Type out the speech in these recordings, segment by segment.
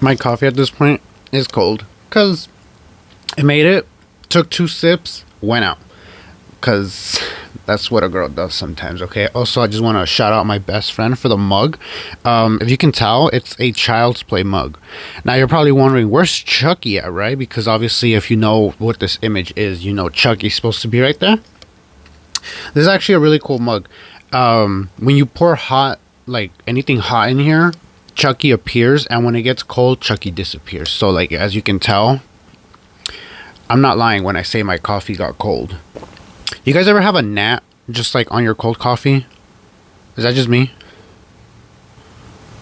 My coffee at this point is cold because I made it, took 2 sips, went out, because that's what a girl does sometimes. Okay, also I just want to shout out my best friend for the mug. If you can tell, it's a Child's Play mug. Now you're probably wondering, where's Chucky at, right? Because obviously if you know what this image is, you know Chucky's supposed to be right there. This is actually a really cool mug. When you pour hot, like anything hot in here, Chucky appears, and when it gets cold, Chucky disappears. So like, as you can tell, I'm not lying when I say my coffee got cold. You guys ever have a gnat just like on your cold coffee? Is that just me?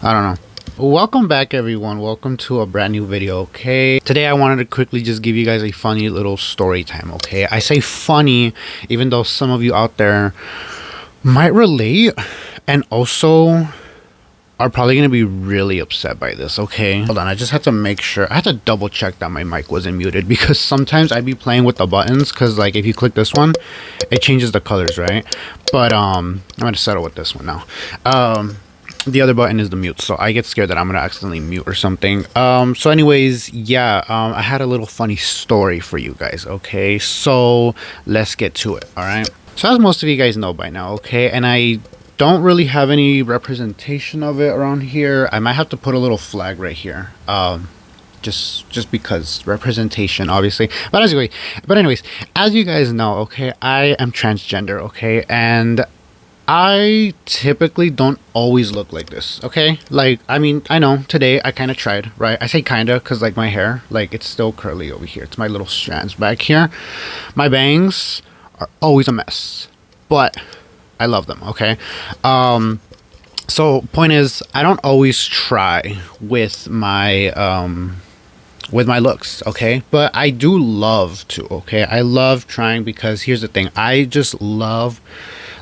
I don't know. Welcome back, everyone. Welcome to a brand new video. Okay, today I wanted to quickly just give you guys a funny little story time. Okay, I say funny even though some of you out there might relate, and also are probably going to be really upset by this. Okay, hold on, I just had to make sure. I had to double check that my mic wasn't muted, because sometimes I'd be playing with the buttons, because like if you click this one, it changes the colors, right? But I'm gonna settle with this one now. The other button is the mute, so I get scared that I'm gonna accidentally mute or something. So anyways, yeah, I had a little funny story for you guys. Okay, so let's get to it. All right, so as most of you guys know by now, okay, and I don't really have any representation of it around here. I might have to put a little flag right here, just because representation, obviously. But anyways, as you guys know, okay, I am transgender, okay, and I typically don't always look like this, okay? Like, I mean, I know today I kind of tried, right? I say kind of because like my hair, like it's still curly over here. It's my little strands back here. My bangs are always a mess, but I love them, okay? So point is, I don't always try with my looks, okay? But I do love to, okay? I love trying, because here's the thing. I just love,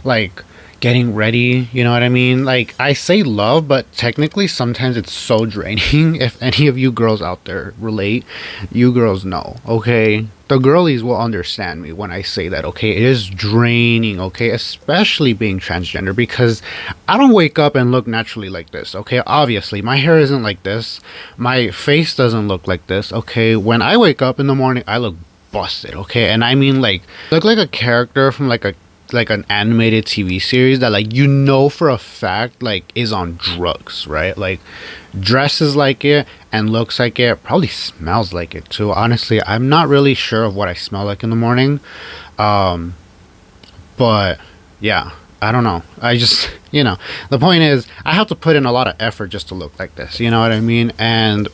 like, getting ready, you know what I mean? Like, I say love, but technically sometimes it's so draining. If any of you girls out there relate, you girls know, okay? The girlies will understand me when I say that, okay? It is draining, okay? Especially being transgender, because I don't wake up and look naturally like this, okay? Obviously, my hair isn't like this. My face doesn't look like this, okay? When I wake up in the morning, I look busted, okay? And I mean, like, look like a character from like an animated TV series that, like, you know for a fact, like, is on drugs, right? Like, dresses like it and looks like it, probably smells like it too. Honestly, I'm not really sure of what I smell like in the morning, but yeah, I don't know. I just, you know, the point is, I have to put in a lot of effort just to look like this, you know what I mean? And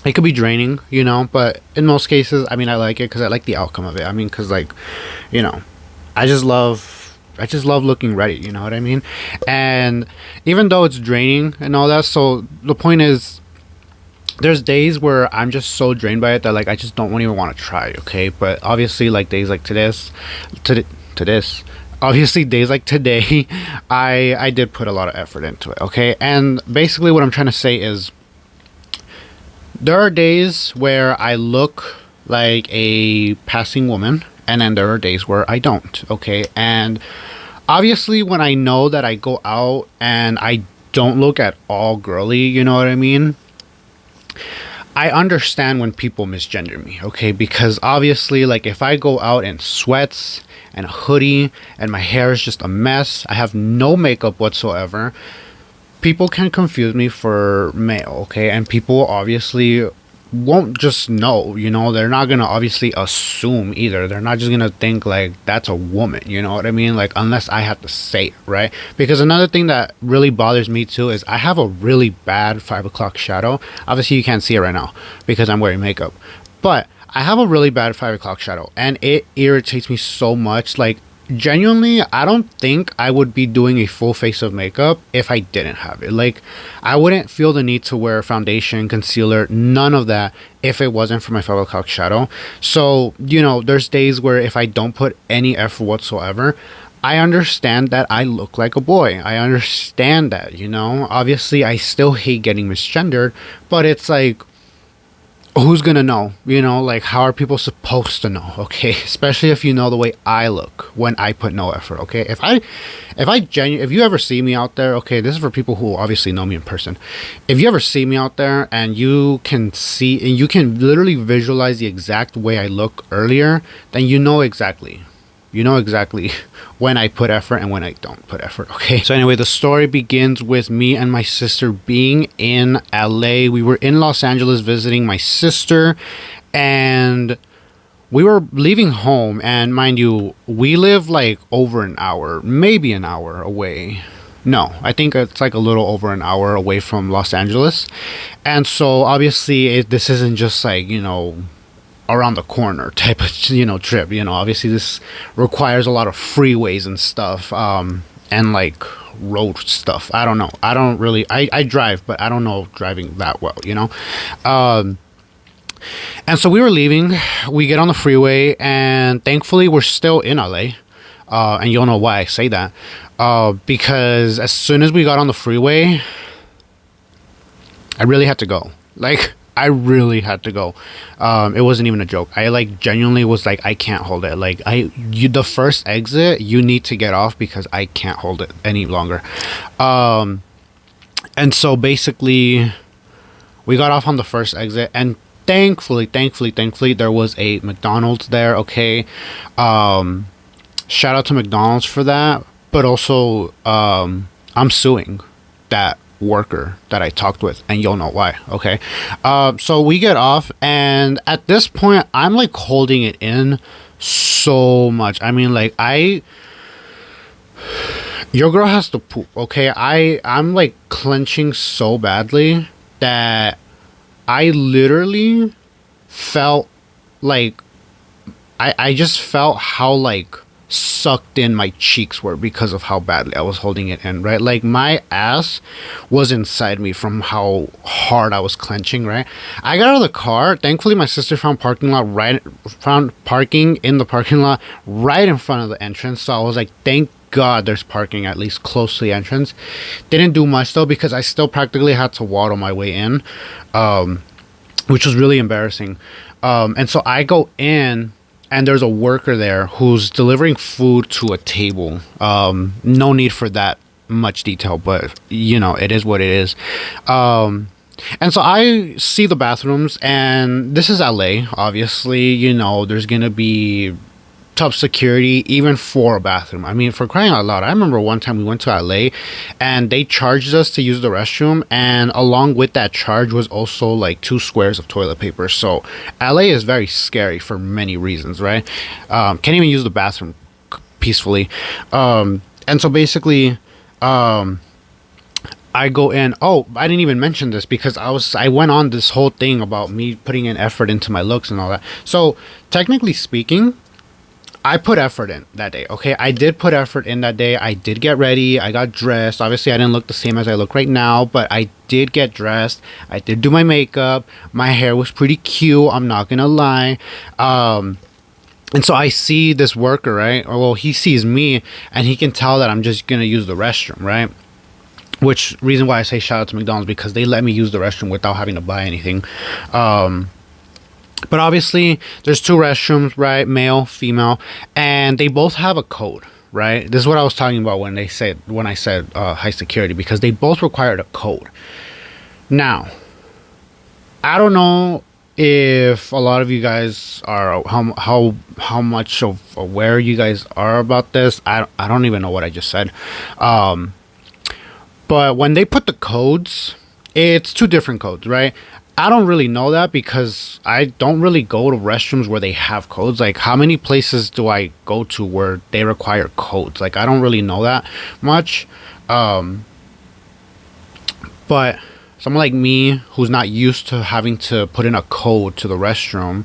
it could be draining, you know, but in most cases, I mean, I like it because I like the outcome of it. I mean, because, like, you know, I just love looking ready, you know what I mean? And even though it's draining and all that, so the point is, there's days where I'm just so drained by it that, like, I just don't even want to try, okay? But obviously, like, days like obviously days like today, I did put a lot of effort into it, okay? And basically what I'm trying to say is, there are days where I look like a passing woman, and then there are days where I don't, okay? And obviously when I know that I go out and I don't look at all girly, you know what I mean? I understand when people misgender me, okay? Because obviously, like, if I go out in sweats and a hoodie and my hair is just a mess, I have no makeup whatsoever, people can confuse me for male, okay? And people obviously won't just know, you know? They're not gonna obviously assume either. They're not just gonna think like that's a woman, you know what I mean? Like, unless I have to say it, right? Because another thing that really bothers me too is I have a really bad 5 o'clock shadow. Obviously you can't see it right now because I'm wearing makeup, but I have a really bad 5 o'clock shadow, and it irritates me so much. Like, genuinely, I don't think I would be doing a full face of makeup if I didn't have it. Like, I wouldn't feel the need to wear foundation, concealer, none of that if it wasn't for my 5 o'clock shadow. So, you know, there's days where if I don't put any effort whatsoever, I understand that I look like a boy. I understand that, you know? Obviously, I still hate getting misgendered, but it's like, who's gonna know? You know, like, how are people supposed to know? Okay, especially if you know the way I look when I put no effort. Okay, if you ever see me out there, okay, this is for people who obviously know me in person. If you ever see me out there and you can see and you can literally visualize the exact way I look earlier, then you know exactly. You know exactly when I put effort and when I don't put effort, okay? So anyway, the story begins with me and my sister being in LA. We were in Los Angeles visiting my sister, and we were leaving home. And mind you, we live like over an hour, maybe an hour away. No, I think it's like a little over an hour away from Los Angeles. And so obviously this isn't just like, you know, around the corner type of, you know, trip. You know, obviously this requires a lot of freeways and stuff, and like road stuff. I don't know, I drive, but I don't know driving that well, you know. And so we were leaving, we get on the freeway, and thankfully we're still in LA. And you'll know why I say that, because as soon as we got on the freeway, I really had to go. Like, I really had to go. It wasn't even a joke. I like genuinely was like, I can't hold it. Like, the first exit, you need to get off because I can't hold it any longer. And so basically we got off on the first exit, and thankfully there was a McDonald's there. Okay. Shout out to McDonald's for that. But also, I'm suing that worker that I talked with, and you'll know why. Okay. So we get off, and at this point I'm like holding it in so much. I mean, like, your girl has to poop. Okay. I'm like clenching so badly that I literally felt like I just felt how like sucked in my cheeks were because of how badly I was holding it in, right? Like, my ass was inside me from how hard I was clenching, right? I got out of the car. Thankfully, my sister found parking in the parking lot right in front of the entrance. So I was like, thank God there's parking at least close to the entrance. Didn't do much though, because I still practically had to waddle my way in, which was really embarrassing. And so I go in, and there's a worker there who's delivering food to a table. No need for that much detail, but you know, it is what it is. And so I see the bathrooms, and this is LA. Obviously, you know, there's gonna be tough security even for a bathroom. I mean, for crying out loud, I remember one time we went to LA and they charged us to use the restroom, and along with that charge was also like 2 squares of toilet paper. So LA is very scary for many reasons, right? Can't even use the bathroom peacefully. And so basically, I go in. Oh, I didn't even mention this because I went on this whole thing about me putting in effort into my looks and all that. So technically speaking, I put effort in that day. Okay, I did put effort in that day. I did get ready. I got dressed. Obviously, I didn't look the same as I look right now, but I did get dressed. I did do my makeup. My hair was pretty cute, I'm not gonna lie. And so I see this worker, right? Or, well, he sees me, and he can tell that I'm just gonna use the restroom, right? Which reason why I say shout out to McDonald's, because they let me use the restroom without having to buy anything. But obviously, there's 2 restrooms, right? Male, female, and they both have a code, right? This is what I was talking about when I said high security, because they both required a code. Now, I don't know if a lot of you guys are how much of aware you guys are about this. I don't even know what I just said. But when they put the codes, it's 2 different codes, right? I don't really know that because I don't really go to restrooms where they have codes. Like, how many places do I go to where they require codes? Like, I don't really know that much. But someone like me who's not used to having to put in a code to the restroom,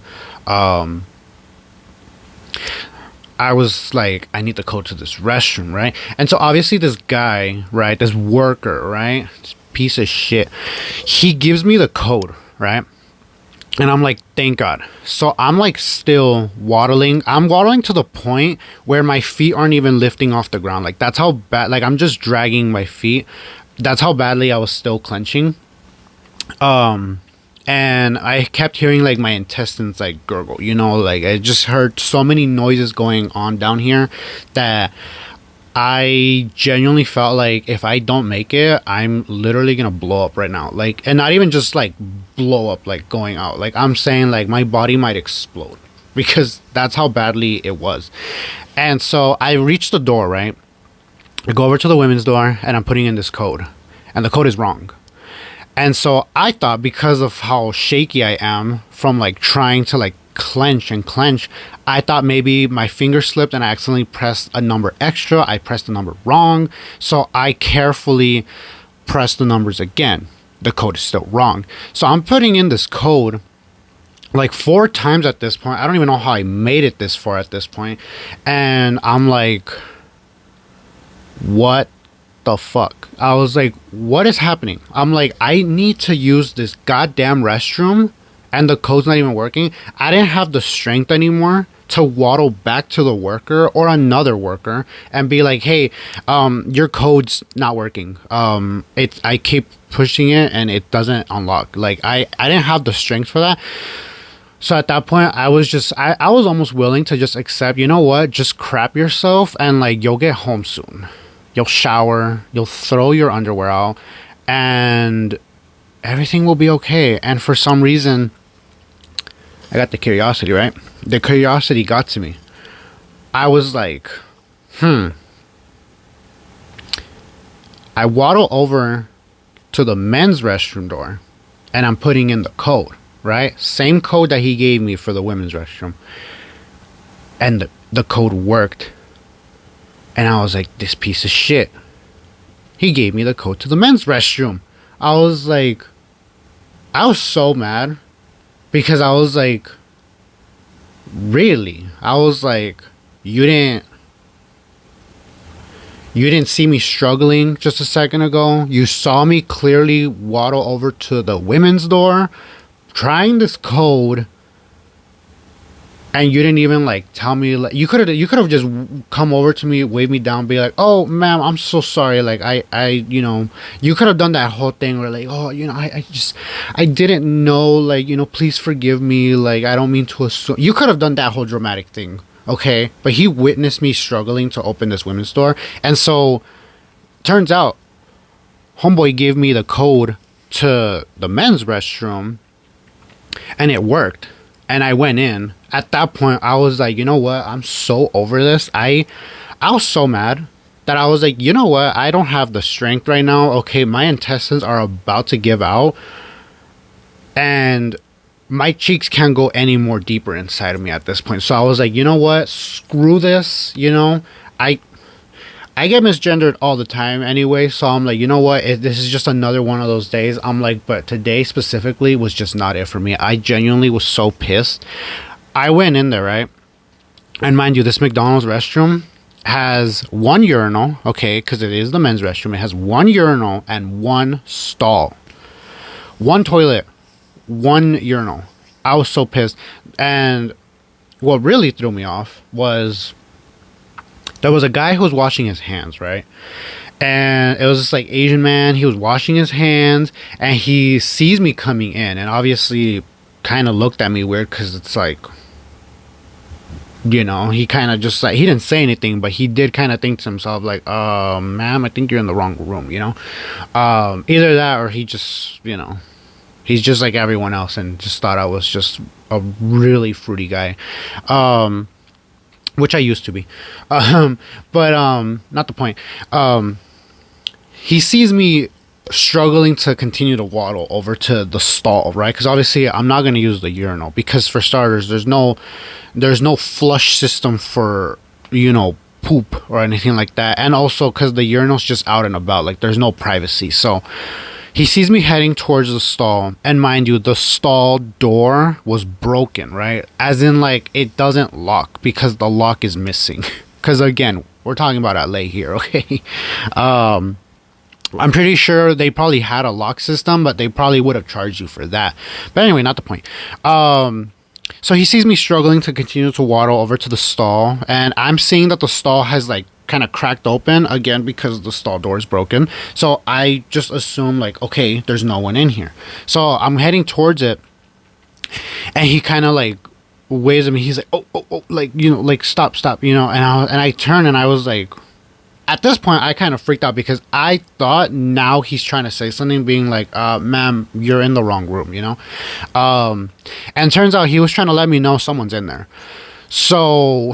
I was like, I need the code to this restroom, right? And so obviously this guy, right, this worker, right, this piece of shit, he gives me the code, right? And I'm like, thank God. So I'm like still waddling. I'm waddling to the point where my feet aren't even lifting off the ground. Like, that's how bad, like, I'm just dragging my feet. That's how badly I was still clenching. And and I kept hearing like my intestines like gurgle, you know, like I just heard so many noises going on down here that I genuinely felt like if I don't make it, I'm literally gonna blow up right now. Like, and not even just like blow up, like going out. Like, I'm saying like my body might explode because that's how badly it was. And so I reached the door, right? I go over to the women's door and I'm putting in this code, and the code is wrong. And so I thought, because of how shaky I am from like trying to like clench and clench, I thought maybe my finger slipped and I accidentally pressed a number extra. I pressed the number wrong. So I carefully pressed the numbers again. The code is still wrong. So I'm putting in this code like 4 times at this point. I don't even know how I made it this far at this point. And I'm like, what the fuck? I was like, what is happening? I'm like, I need to use this goddamn restroom and the code's not even working. I didn't have the strength anymore to waddle back to the worker or another worker and be like, hey, your code's not working. I keep pushing it and it doesn't unlock. Like, I didn't have the strength for that. So at that point, I was just, I was almost willing to just accept, you know what, just crap yourself and like, you'll get home soon. You'll shower, you'll throw your underwear out, and everything will be okay. And for some reason, I got the curiosity, right? The curiosity got to me. I was like, I waddle over to the men's restroom door, and I'm putting in the code, right? Same code that he gave me for the women's restroom. And the code worked. And I was like, this piece of shit. He gave me the code to the men's restroom. I was like, I was so mad. Because I was like, really? I was like, you didn't see me struggling just a second ago. You saw me clearly waddle over to the women's door, trying this code. And you didn't even like tell me, like, you could have just come over to me, wave me down, be like, oh ma'am, I'm so sorry, like I you know, you could have done that whole thing where like, oh, you know, I didn't know, like, you know, please forgive me, like I don't mean to assume. You could have done that whole dramatic thing, okay? But he witnessed me struggling to open this women's store, and so turns out homeboy gave me the code to the men's restroom, and it worked. And I went in. At that point, I was like, you know what? I'm so over this. I was so mad that I was like, you know what? I don't have the strength right now. Okay, my intestines are about to give out. And my cheeks can't go any more deeper inside of me at this point. So I was like, you know what? Screw this. You know, I get misgendered all the time anyway, so I'm like, you know what, this is just another one of those days. I'm like, but today specifically was just not it for me. I genuinely was so pissed. I went in there, right? And mind you, this McDonald's restroom has one urinal, okay, because it is the men's restroom. It has one urinal and one stall. One toilet, one urinal. I was so pissed. And what really threw me off was there was a guy who was washing his hands, right? And it was this like Asian man. He was washing his hands and he sees me coming in and obviously kind of looked at me weird because it's like, you know, he kind of just like, he didn't say anything, but he did kind of think to himself like, ma'am, I think you're in the wrong room, you know? Either that or he just, you know, he's just like everyone else and just thought I was just a really fruity guy. Which I used to be. But not the point. He sees me struggling to continue to waddle over to the stall, right? Because obviously I'm not going to use the urinal because for starters, there's no flush system for, you know, poop or anything like that. And also because the urinal's just out and about, like there's no privacy. So he sees me heading towards the stall, and mind you, the stall door was broken, right? As in, like, it doesn't lock because the lock is missing. Because, again, we're talking about LA here, okay? I'm pretty sure they probably had a lock system, but they probably would have charged you for that. But anyway, not the point. So he sees me struggling to continue to waddle over to the stall, and I'm seeing that the stall has, like, kind of cracked open again because the stall door is broken. So I just assume like, okay, there's no one in here. So I'm heading towards it, and he kind of like waves at me. He's like, oh, like, like stop, and I turn, and I was like, at this point, I kind of freaked out because I thought now he's trying to say something, being like, ma'am, you're in the wrong room, and turns out he was trying to let me know someone's in there. So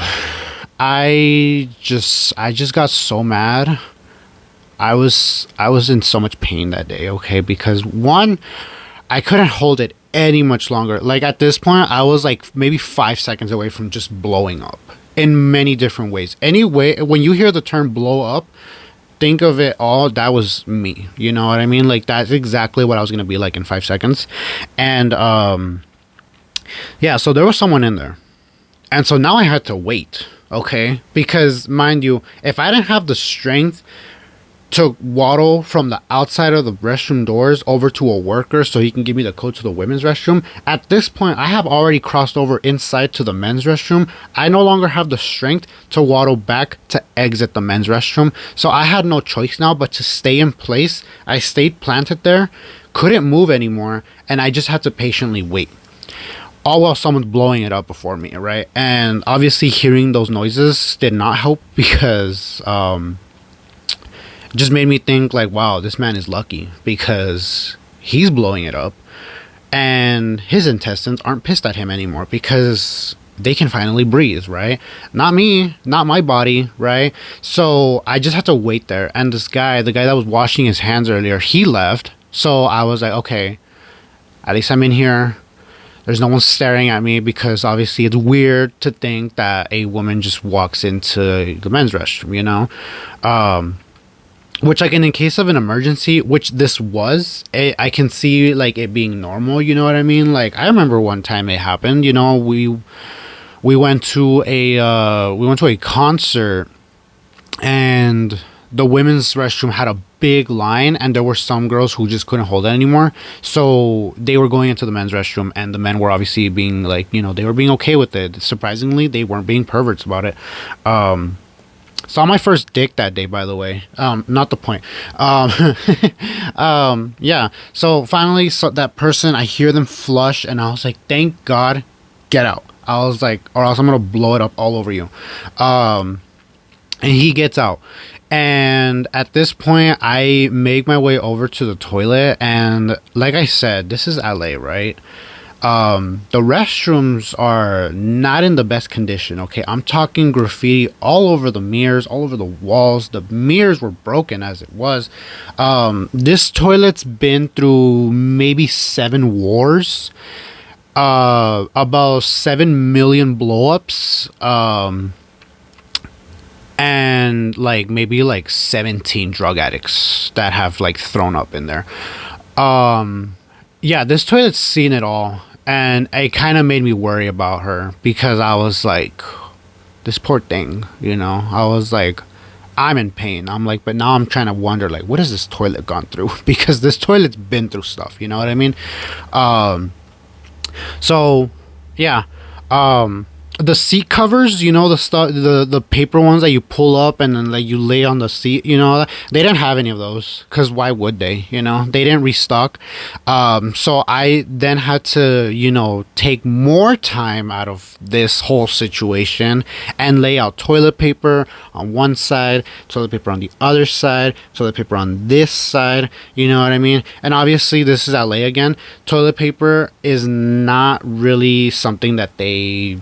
I just got so mad. I was in so much pain that day, okay, because one, I couldn't hold it any much longer. Like at this point, I was like maybe 5 seconds away from just blowing up in many different ways. Anyway, when you hear the term blow up, think of it all, that was me. You know what I mean? Like that's exactly what I was gonna be like in 5 seconds. And yeah, so there was someone in there. And so now I had to wait, okay? Because mind you, if I didn't have the strength to waddle from the outside of the restroom doors over to a worker so he can give me the code to the women's restroom, at this point I have already crossed over inside to the men's restroom. I no longer have the strength to waddle back to exit the men's restroom, so I had no choice now but to stay in place. I stayed planted there, couldn't move anymore, and I just had to patiently wait, all while someone's blowing it up before me, right? And obviously hearing those noises did not help, because just made me think like, wow, this man is lucky because he's blowing it up and his intestines aren't pissed at him anymore because they can finally breathe, right? Not me, not my body, right? So I just had to wait there. And this guy, the guy that was washing his hands earlier, he left. So I was like, okay, at least I'm in here. There's no one staring at me, because obviously it's weird to think that a woman just walks into the men's restroom, which, like, in case of an emergency, which this was, I can see like it being normal. You know what I mean? Like, I remember one time it happened. We went to a concert, and the women's restroom had a big line, and there were some girls who just couldn't hold it anymore, so they were going into the men's restroom, and the men were obviously being like, they were being okay with it. Surprisingly, they weren't being perverts about it. Saw my first dick that day, by the way. Not the point. Yeah. So finally, that person, I hear them flush, and I was like, thank God, get out. I was like, or else I'm gonna blow it up all over you. And he gets out. And at this point, I make my way over to the toilet, and like I said, this is LA, right? The restrooms are not in the best condition, okay? I'm talking graffiti all over the mirrors, all over the walls. The mirrors were broken as it was. This toilet's been through maybe 7 wars, about 7 million blowups, and like maybe like 17 drug addicts that have like thrown up in there. Yeah, this toilet's seen it all. And it kind of made me worry about her, because I was like, this poor thing, I was like, I'm in pain. I'm like, but now I'm trying to wonder, like, what has this toilet gone through? Because this toilet's been through stuff, you know what I mean? So, yeah. The seat covers, the stuff, the paper ones that you pull up and then like you lay on the seat, they didn't have any of those, because why would they? They didn't restock. So I then had to take more time out of this whole situation and lay out toilet paper on one side, toilet paper on the other side, toilet paper on this side, you know what I mean? And obviously this is LA again. Toilet paper is not really something that they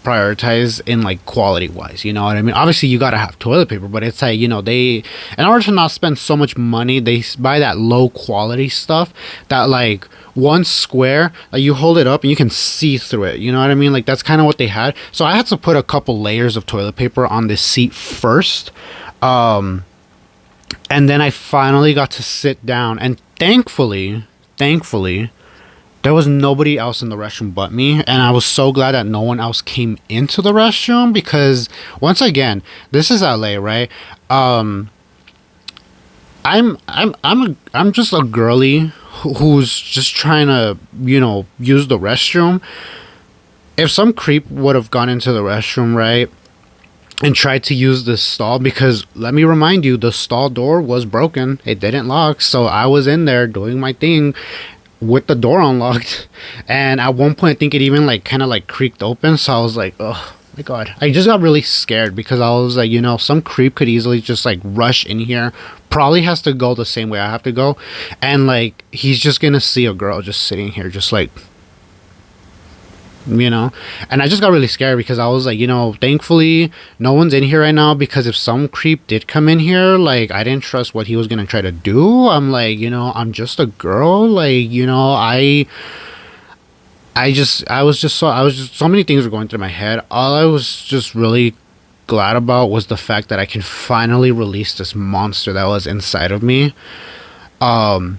prioritize in like quality wise, you know what I mean? Obviously you gotta have toilet paper, but it's like, they, in order to not spend so much money, they buy that low quality stuff that like one square, like you hold it up and you can see through it, you know what I mean? Like that's kind of what they had. So I had to put a couple layers of toilet paper on this seat first, and then I finally got to sit down, and thankfully there was nobody else in the restroom but me, and I was so glad that no one else came into the restroom, because once again, this is LA, right? I'm just a girly who's just trying to, use the restroom. If some creep would have gone into the restroom, right, and tried to use this stall, because let me remind you, the stall door was broken. It didn't lock. So I was in there doing my thing with the door unlocked. And at one point, I think it even like kind of like creaked open. So I was like, oh my God. I just got really scared, because I was like, you know, some creep could easily just like rush in here. Probably has to go the same way I have to go. And like, he's just going to see a girl just sitting here, just like, you know. And I just got really scared, because I was like, you know, thankfully no one's in here right now, because if some creep did come in here, like, I didn't trust what he was gonna try to do. I'm like, you know, I'm just a girl, like, you know, I was just so many things were going through my head. All I was just really glad about was the fact that I can finally release this monster that was inside of me. And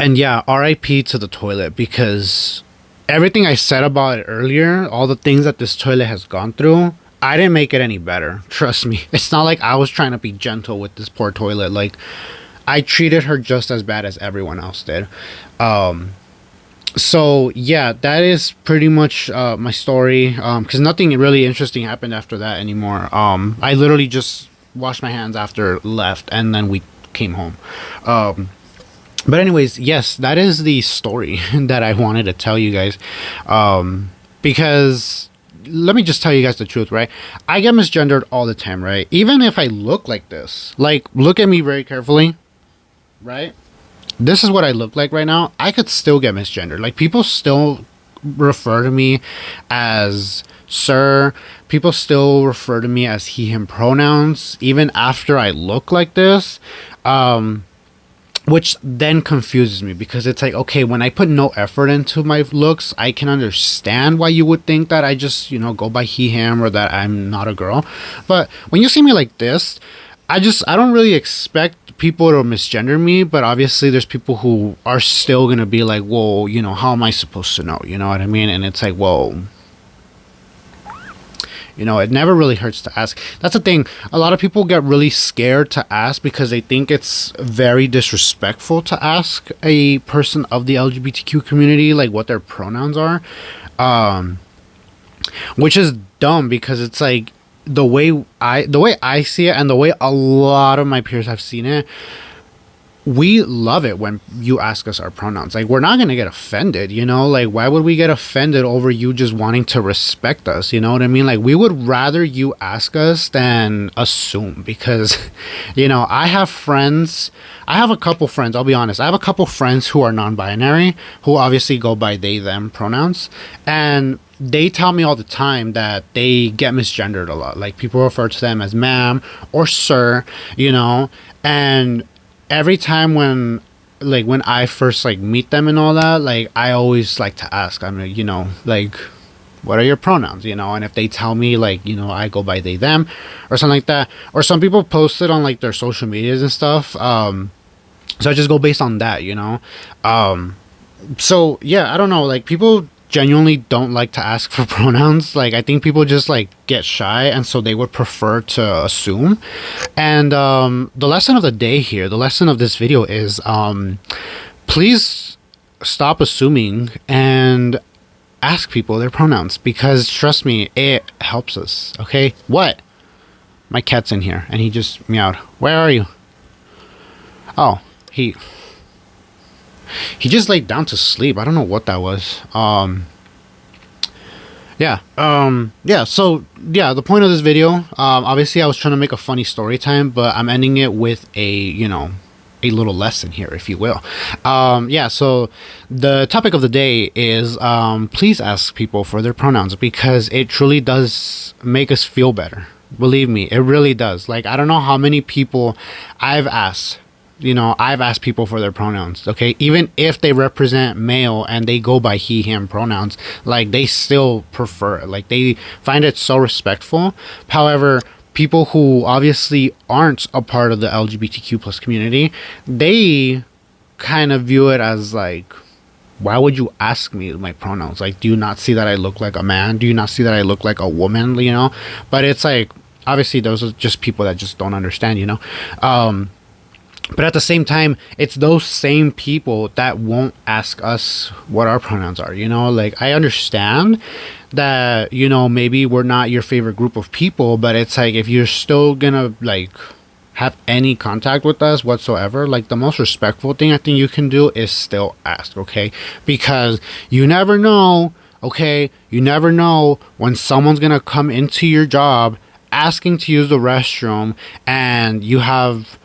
yeah, RIP to the toilet, because everything I said about it earlier, all the things that this toilet has gone through, I didn't make it any better. Trust me. It's not like I was trying to be gentle with this poor toilet. Like, I treated her just as bad as everyone else did. So yeah, that is pretty much my story, because nothing really interesting happened after that anymore. I literally just washed my hands after left, and then we came home. But anyways, yes, that is the story that I wanted to tell you guys. Because let me just tell you guys the truth, right? I get misgendered all the time, right? Even if I look like this, like, look at me very carefully, right? This is what I look like right now. I could still get misgendered. Like, people still refer to me as sir. People still refer to me as he, him pronouns, even after I look like this. Which then confuses me, because it's like, okay, when I put no effort into my looks, I can understand why you would think that I just, you know, go by he, him, or that I'm not a girl. But when you see me like this, I don't really expect people to misgender me. But obviously there's people who are still going to be like, whoa, you know, how am I supposed to know? You know what I mean? And it's like, whoa. You know, it never really hurts to ask. That's the thing. A lot of people get really scared to ask, because they think it's very disrespectful to ask a person of the LGBTQ community like what their pronouns are, which is dumb, because it's like the way I see it, and the way a lot of my peers have seen it. We love it when you ask us our pronouns. Like, we're not going to get offended, you know? Like, why would we get offended over you just wanting to respect us? You know what I mean? Like, we would rather you ask us than assume, because, you know, I have a couple friends, I'll be honest. I have a couple friends who are non-binary, who obviously go by they, them pronouns. And they tell me all the time that they get misgendered a lot. Like, people refer to them as ma'am or sir, you know? And every time when I first like meet them and all that, like, I always like to ask, I mean, you know, like, what are your pronouns, you know? And if they tell me, like, you know, I go by they, them, or something like that, or some people post it on like their social medias and stuff, so I just go based on that, you know? So yeah, I don't know, like, people genuinely don't like to ask for pronouns. Like, I think people just like get shy, and so they would prefer to assume. And the lesson of the day here, the lesson of this video is, please stop assuming and ask people their pronouns, because trust me, it helps us. Okay, what? My cat's in here and he just meowed. Where are you? Oh, he just laid down to sleep. I don't know what that was. So the point of this video, obviously I was trying to make a funny story time, but I'm ending it with a little lesson here, if you will. So the topic of the day is, please ask people for their pronouns, because it truly does make us feel better. Believe me, it really does. Like, I don't know how many people I've asked people for their pronouns, okay? Even if they represent male and they go by he, him pronouns, like, they still prefer it. Like, they find it so respectful. However, people who obviously aren't a part of the LGBTQ plus community, they kind of view it as like, why would you ask me my pronouns? Like, do you not see that I look like a man? Do you not see that I look like a woman, you know? But it's like, obviously those are just people that just don't understand, you know? But at the same time, it's those same people that won't ask us what our pronouns are. You know, like, I understand that, you know, maybe we're not your favorite group of people, but it's like, if you're still gonna like have any contact with us whatsoever, like, the most respectful thing I think you can do is still ask, okay? Because you never know, okay? You never know when someone's gonna come into your job asking to use the restroom, and you have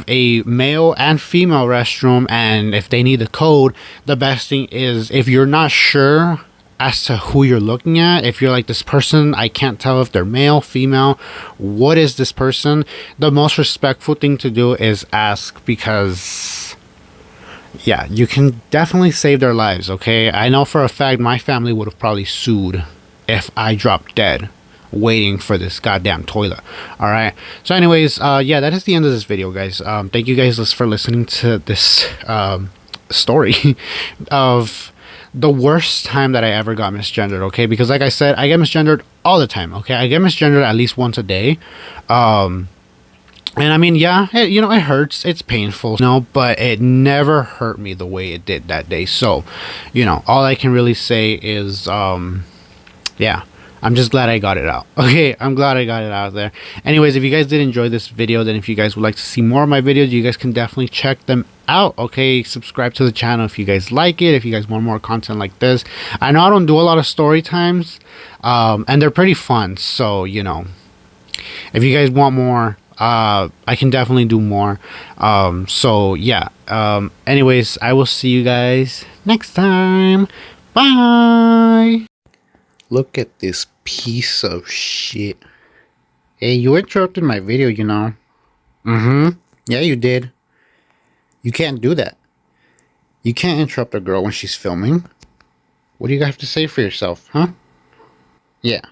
a male and female restroom, and if they need a code, the best thing is, if you're not sure as to who you're looking at, if you're like, this person, I can't tell if they're male, female, what is this person, the most respectful thing to do is ask, because yeah, you can definitely save their lives, okay? I know for a fact my family would have probably sued if I dropped dead waiting for this goddamn toilet. All right, so anyways, yeah, that is the end of this video, guys. Thank you guys for listening to this story of the worst time that I ever got misgendered, okay? Because like I said, I get misgendered all the time, okay? I get misgendered at least once a day. And I mean, yeah, you know, it hurts, it's painful, you know, but it never hurt me the way it did that day. So, you know, all I can really say is, yeah, I'm just glad I got it out. Okay, I'm glad I got it out there. Anyways, if you guys did enjoy this video, then if you guys would like to see more of my videos, you guys can definitely check them out. Okay, subscribe to the channel if you guys like it, if you guys want more content like this. I know I don't do a lot of story times, and they're pretty fun. So, you know, if you guys want more, I can definitely do more. So yeah, anyways, I will see you guys next time. Bye. Look at this piece of shit. Hey, you interrupted my video, you know. Yeah, you did. You can't do that. You can't interrupt a girl when she's filming. What do you have to say for yourself, huh? Yeah.